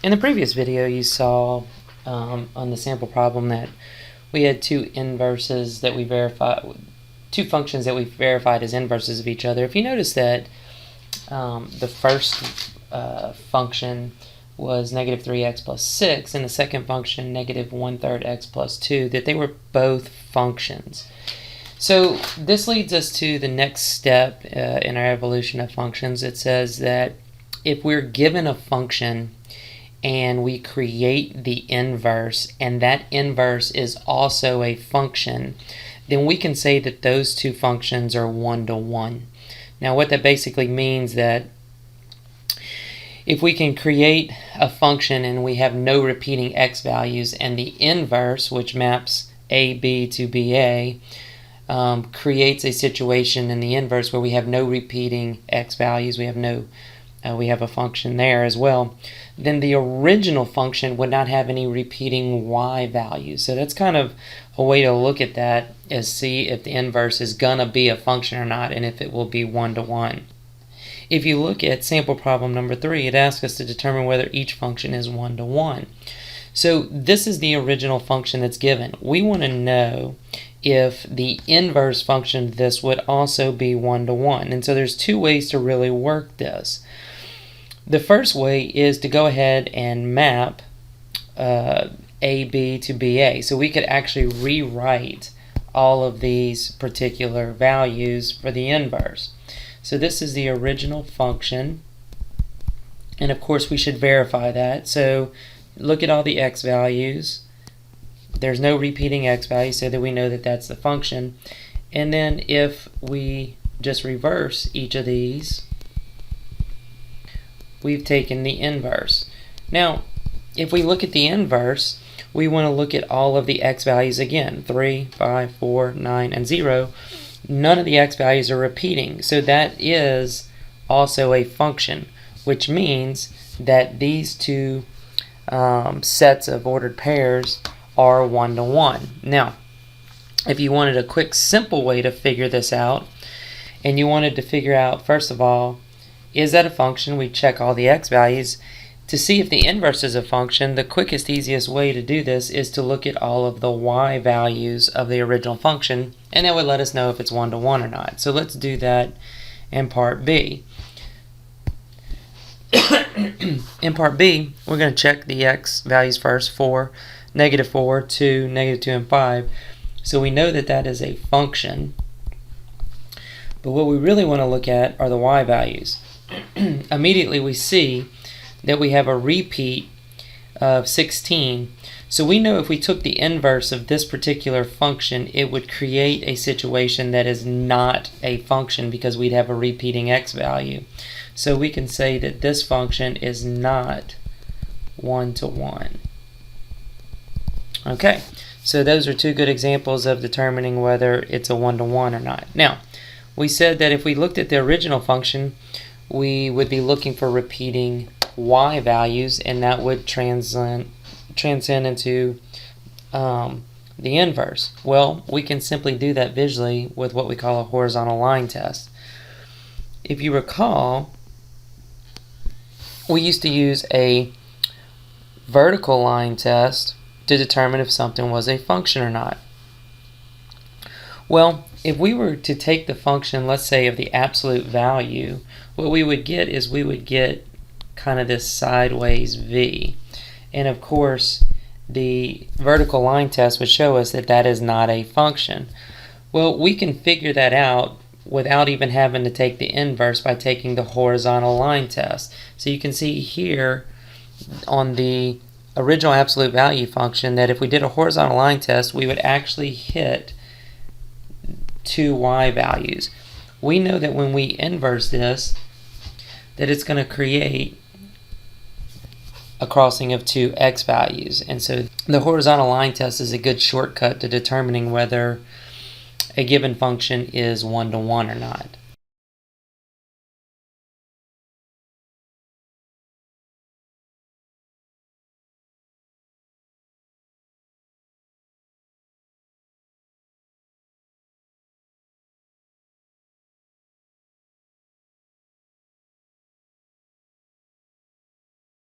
In the previous video, you saw on the sample problem that we had two inverses that we verified, two functions that we verified as inverses of each other. If you notice that the first function was negative 3x plus 6, and the second function negative 1/3 x plus 2, that they were both functions. So this leads us to the next step in our evolution of functions. It says that if we're given a function and we create the inverse, and that inverse is also a function, then we can say that those two functions are one-to-one. Now what that basically means that if we can create a function and we have no repeating x values, and the inverse, which maps AB to BA, creates a situation in the inverse where we have no repeating x values, we have a function there as well, then the original function would not have any repeating y values. So that's kind of a way to look at that, is see if the inverse is gonna be a function or not, and if it will be one-to-one. If you look at sample problem number 3, it asks us to determine whether each function is one-to-one. So this is the original function that's given. We want to know if the inverse function of this would also be one-to-one. And so there's two ways to really work this. The first way is to go ahead and map AB to BA. So we could actually rewrite all of these particular values for the inverse. So this is the original function, and of course we should verify that. So look at all the x values. There's no repeating x values, so that we know that that's the function. And then if we just reverse each of these, we've taken the inverse. Now, if we look at the inverse, we want to look at all of the x values again. 3, 5, 4, 9, and 0. None of the x values are repeating, so that is also a function, which means that these two sets of ordered pairs are one-to-one. Now, if you wanted a quick, simple way to figure this out, and you wanted to figure out, first of all, is that a function? We check all the x values. To see if the inverse is a function, the quickest, easiest way to do this is to look at all of the y values of the original function, and that would let us know if it's one-to-one or not. So let's do that in part B. In part B, we're going to check the x values first: 4, negative 4, 2, negative 2, and 5. So we know that that is a function. But what we really want to look at are the y values. Immediately we see that we have a repeat of 16. So we know if we took the inverse of this particular function, it would create a situation that is not a function, because we'd have a repeating x value. So we can say that this function is not one-to-one. Okay, so those are two good examples of determining whether it's a one-to-one or not. Now, we said that if we looked at the original function, we would be looking for repeating y values, and that would transcend into the inverse. Well, we can simply do that visually with what we call a horizontal line test. If you recall, we used to use a vertical line test to determine if something was a function or not. Well, if we were to take the function, let's say, of the absolute value, what we would get is we would get kind of this sideways V. And of course, the vertical line test would show us that that is not a function. Well, we can figure that out without even having to take the inverse by taking the horizontal line test. So you can see here on the original absolute value function that if we did a horizontal line test, we would actually hit two y values. We know that when we inverse this, that it's going to create a crossing of two x values. And so the horizontal line test is a good shortcut to determining whether a given function is one-to-one or not.